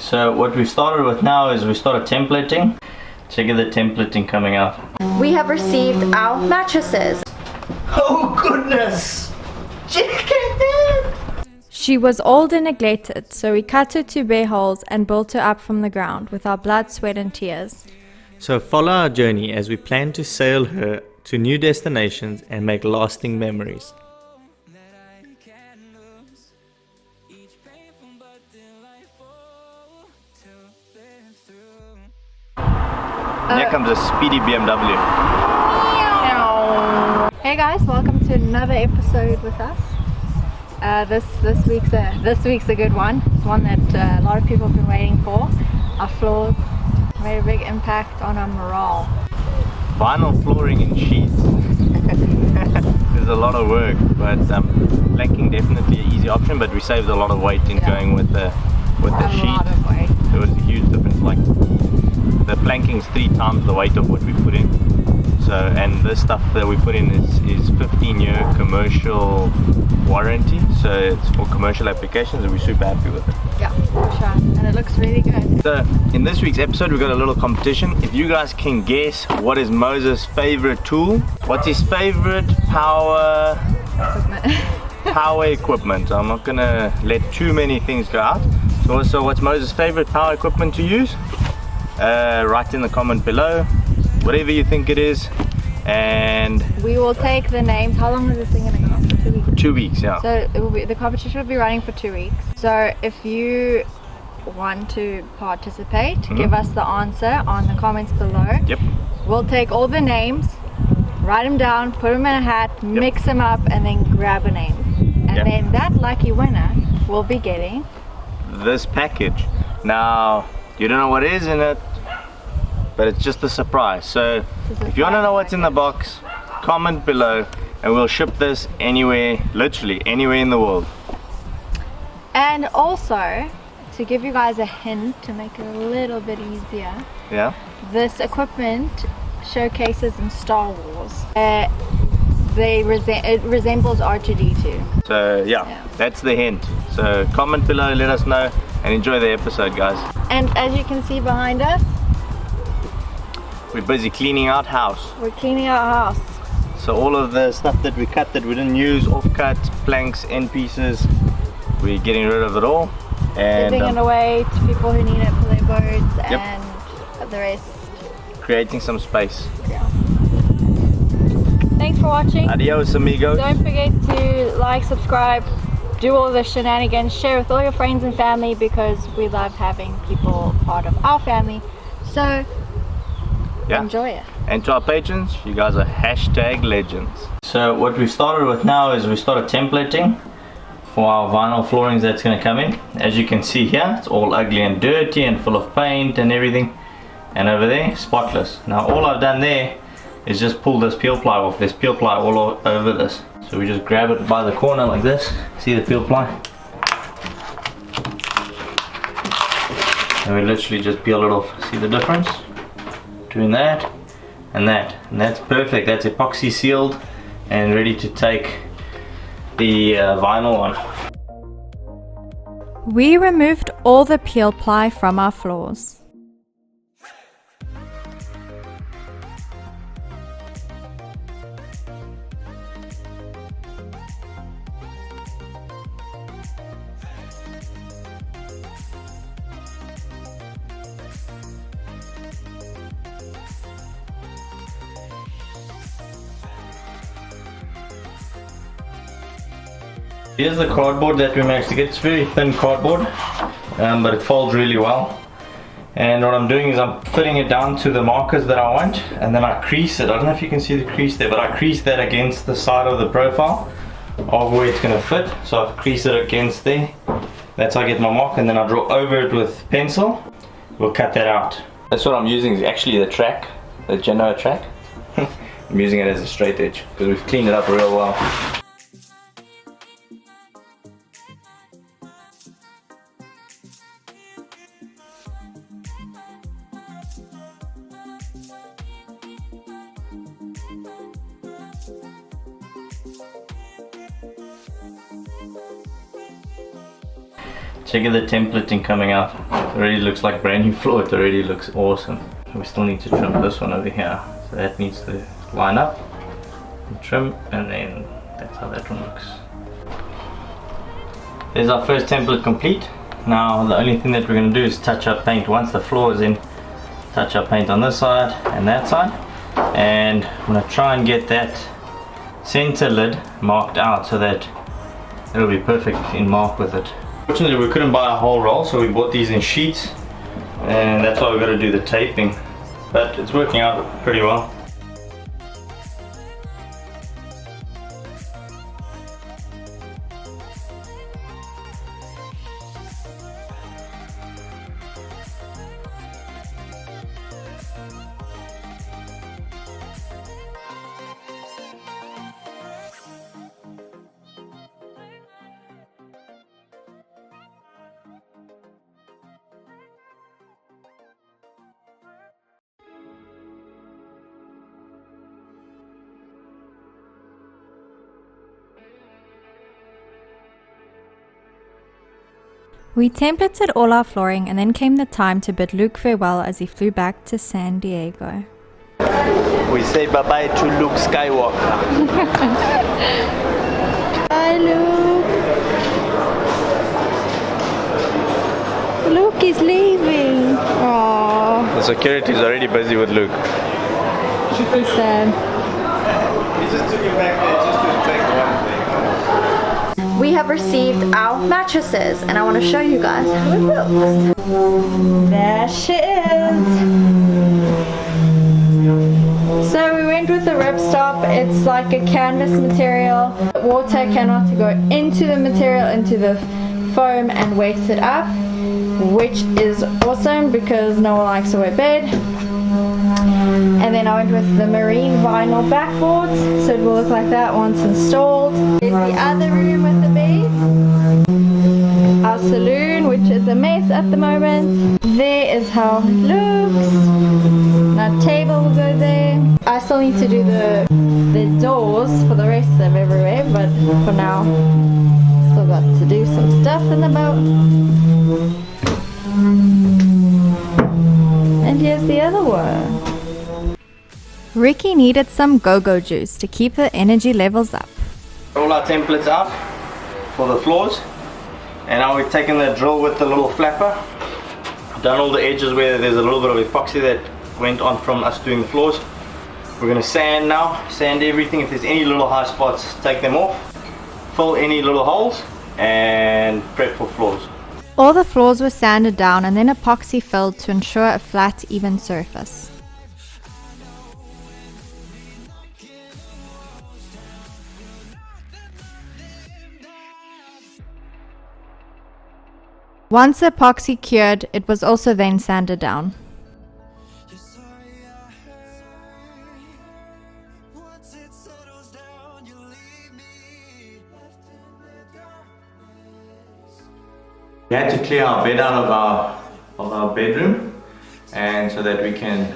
So what we started with now is we started templating. Check out the templating coming out. We have received our mattresses. Oh goodness! Check at that! She was old and neglected, so we cut her to bare holes and built her up from the ground with our blood, sweat and tears. So follow our journey as we plan to sail her to new destinations and make lasting memories. Here comes a speedy BMW. Hey guys, welcome to another episode with us. This week's a good one. It's one that a lot of people have been waiting for. Our floors made a big impact on our morale. Vinyl flooring and sheets. There's a lot of work, but planking definitely an easy option. But we saved a lot of weight in going with the sheet. A lot of weight. There was a huge difference. Like the planking is 3 times the weight of what we put in. So, and this stuff that we put in is 15-year commercial warranty, so it's for commercial applications and we're super happy with it. Yeah, for sure. And it looks really good. So in this week's episode we've got a little competition. If you guys can guess what is Moses' favorite tool, what's his favorite power equipment. I'm not gonna let too many things go out. So also, what's Moses' favorite power equipment to use? Write in the comment below whatever you think it is, and we will take the names. How long is this thing gonna go on? 2 weeks? 2 weeks, yeah. So the competition will be running for 2 weeks. So if you want to participate, give us the answer on the comments below. Yep. We'll take all the names, write them down, put them in a hat, mix them up, and then grab a name. And then that lucky winner will be getting this package. Now, you don't know what is in it, but it's just a surprise. So if you want to know what's in the box, comment below and we'll ship this anywhere, literally anywhere in the world. And also, to give you guys a hint to make it a little bit easier, this equipment showcases in Star Wars. It resembles R2-D2. So yeah, that's the hint. So comment below, let us know, and enjoy the episode, guys. And as you can see behind us, we're busy cleaning out house. We're cleaning our house. So all of the stuff that we cut that we didn't use, offcuts, planks, end pieces, we're getting rid of it all. And giving it away to people who need it for their boats and the rest. Creating some space. Yeah. Thanks for watching. Adios, amigos. Don't forget to like, subscribe, do all the shenanigans, share with all your friends and family because we love having people part of our family. So enjoy it. And to our patrons, you guys are hashtag legends. So what we started with now is we started templating for our vinyl floorings that's going to come in. As you can see here, it's all ugly and dirty and full of paint and everything. And over there, spotless. Now all I've done there is just pull this peel ply off. There's peel ply all over this. So we just grab it by the corner like this. See the peel ply? And we literally just peel it off. See the difference between that and that? And that's perfect. That's epoxy sealed and ready to take the vinyl on. We removed all the peel ply from our floors. Here's the cardboard that we managed to get. It's very thin cardboard, but it folds really well. And what I'm doing is I'm fitting it down to the markers that I want, and then I crease it. I don't know if you can see the crease there, but I crease that against the side of the profile of where it's going to fit. So I crease it against there. That's how I get my mark, and then I draw over it with pencil. We'll cut that out. That's what I'm using is actually the track, the Genoa track. I'm using it as a straight edge because we've cleaned it up real well. Check out the templating coming out. It already looks like brand new floor. It already looks awesome. We still need to trim this one over here. So that needs to line up and trim, and then that's how that one looks. There's our first template complete. Now the only thing that we're going to do is touch up paint once the floor is in. Touch up paint on this side and that side, and I'm going to try and get that center lid marked out so that it'll be perfect in mark with it. Fortunately we couldn't buy a whole roll, so we bought these in sheets, and that's why we've got to do the taping, but it's working out pretty well. We templated all our flooring, and then came the time to bid Luke farewell as he flew back to San Diego. We say bye-bye to Luke Skywalker. Bye, Luke. Luke is leaving. Aww. The security is already busy with Luke. So sad. He just took him back there just to take one thing. We have received our mattresses, and I want to show you guys how it looks. There she is. So we went with the ripstop. It's like a canvas material. Water cannot go into the material, into the foam, and wet it up, which is awesome because no one likes a wet bed. And then I went with the marine vinyl backboards, so it will look like that once installed. There's the other room with the bed. Our saloon, which is a mess at the moment. There is how it looks. Our table will go there. I still need to do the doors for the rest of everywhere, but for now, still got to do some stuff in the boat. And here's the other one. Ricky needed some go-go juice to keep the energy levels up. All our templates out for the floors, and now we've taken the drill with the little flapper, done all the edges where there's a little bit of epoxy that went on from us doing the floors. We're going to sand now, sand everything. If there's any little high spots, take them off, fill any little holes, and prep for floors. All the floors were sanded down and then epoxy filled to ensure a flat, even surface. Once the epoxy cured, it was also then sanded down. We had to clear our bed out of our bedroom, and so that we can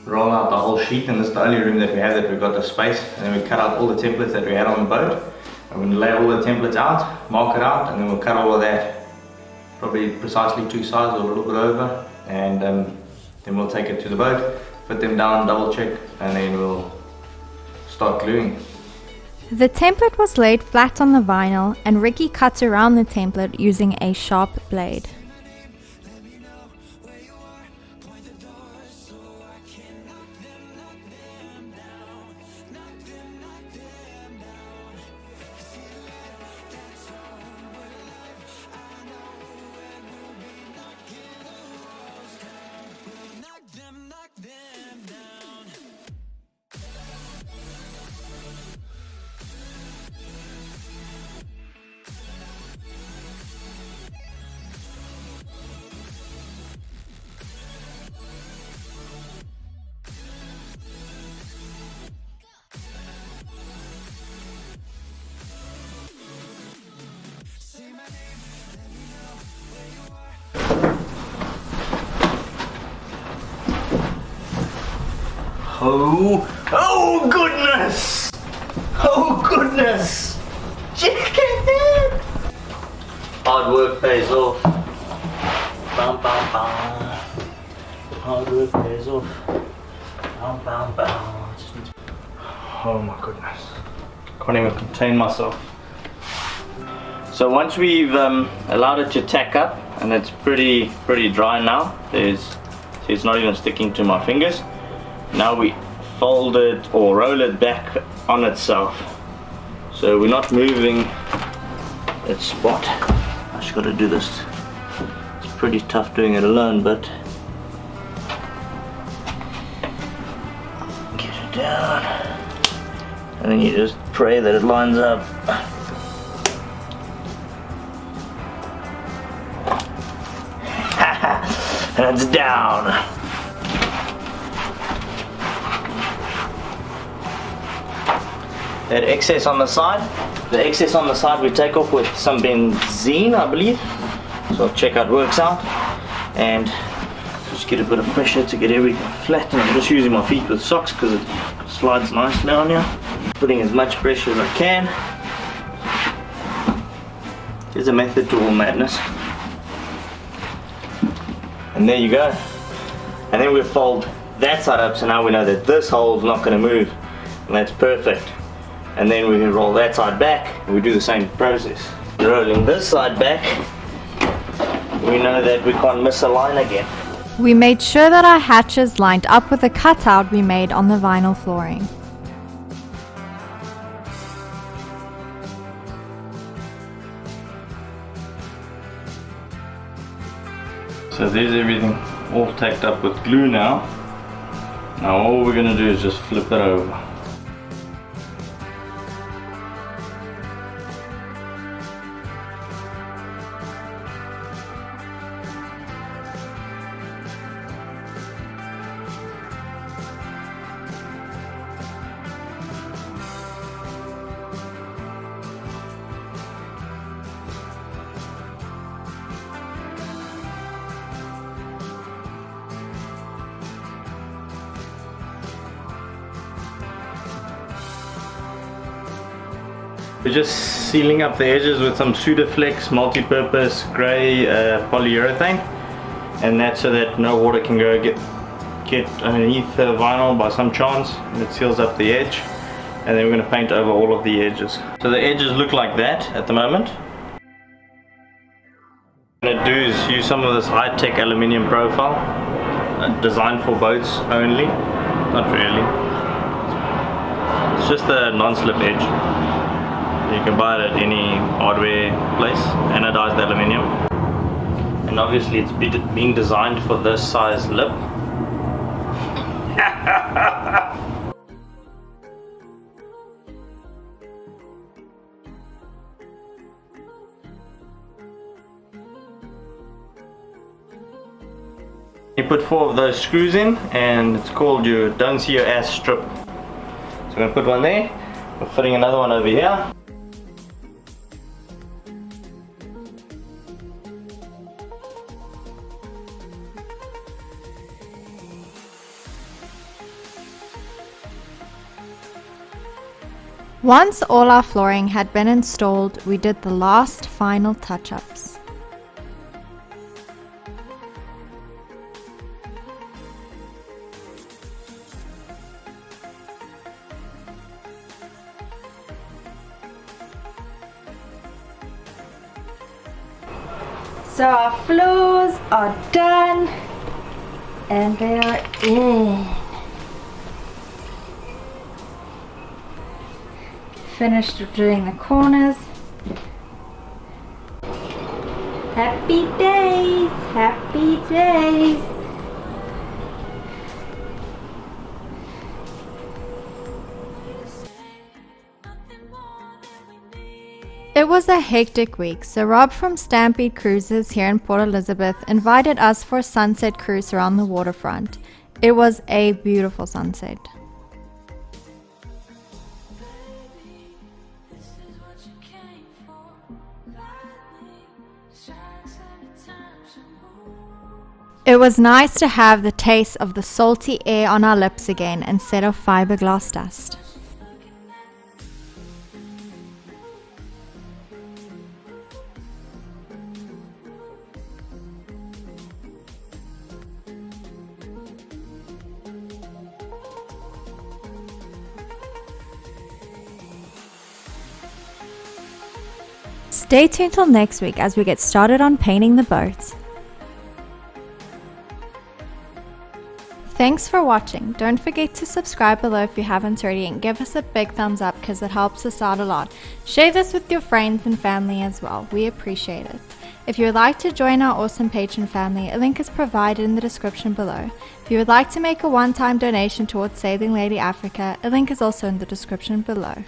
roll out the whole sheet, and this is the only room that we have that we've got the space. And then we cut out all the templates that we had on the boat. I'm going to lay all the templates out, mark it out, and then we'll cut all of that, probably precisely 2 sizes or a little bit over, and then we'll take it to the boat, put them down, double check, and then we'll start gluing. The template was laid flat on the vinyl, and Ricky cut around the template using a sharp blade. Oh goodness! Oh goodness! Check it out! Hard work pays off. Bum, bum, bum. Hard work pays off. Bum, bum, bum. Oh my goodness. Can't even contain myself. So once we've allowed it to tack up, and it's pretty dry now, see, it's not even sticking to my fingers. Now we fold it or roll it back on itself. So we're not moving its spot. I just got to do this. It's pretty tough doing it alone, but get it down. And then you just pray that it lines up. And it's down. That excess on the side, we take off with some benzene, I believe. So I'll check how it works out. And just get a bit of pressure to get everything flat. And I'm just using my feet with socks because it slides nice down here. Putting as much pressure as I can. There's a method to all madness. And there you go. And then we fold that side up, so now we know that this hole is not going to move. And that's perfect. And then we can roll that side back, and we do the same process. Rolling this side back, we know that we can't miss a line again. We made sure that our hatches lined up with the cutout we made on the vinyl flooring. So there's everything all tacked up with glue now. Now all we're going to do is just flip it over. We're just sealing up the edges with some Sudaflex multi-purpose grey polyurethane, and that's so that no water can go get underneath the vinyl by some chance, and it seals up the edge. And then we're going to paint over all of the edges. So the edges look like that at the moment. What I'm going to do is use some of this high-tech aluminium profile, designed for boats only. Not really. It's just a non-slip edge. You can buy it at any hardware place, anodized aluminium. And obviously it's been designed for this size lip. You put 4 of those screws in, and it's called your don't see your ass strip. So I'm going to put one there, we're fitting another one over here. Once all our flooring had been installed, we did the last final touch-ups. So our floors are done and they are in. Finished doing the corners. Happy days, happy days. It was a hectic week, so Rob from Stampede Cruises here in Port Elizabeth invited us for a sunset cruise around the waterfront. It was a beautiful sunset. It was nice to have the taste of the salty air on our lips again instead of fiberglass dust. Stay tuned till next week as we get started on painting the boat. Thanks for watching. Don't forget to subscribe below if you haven't already and give us a big thumbs up because it helps us out a lot. Share this with your friends and family as well. We appreciate it. If you would like to join our awesome patron family, a link is provided in the description below. If you would like to make a one-time donation towards Saving Lady Africa, a link is also in the description below.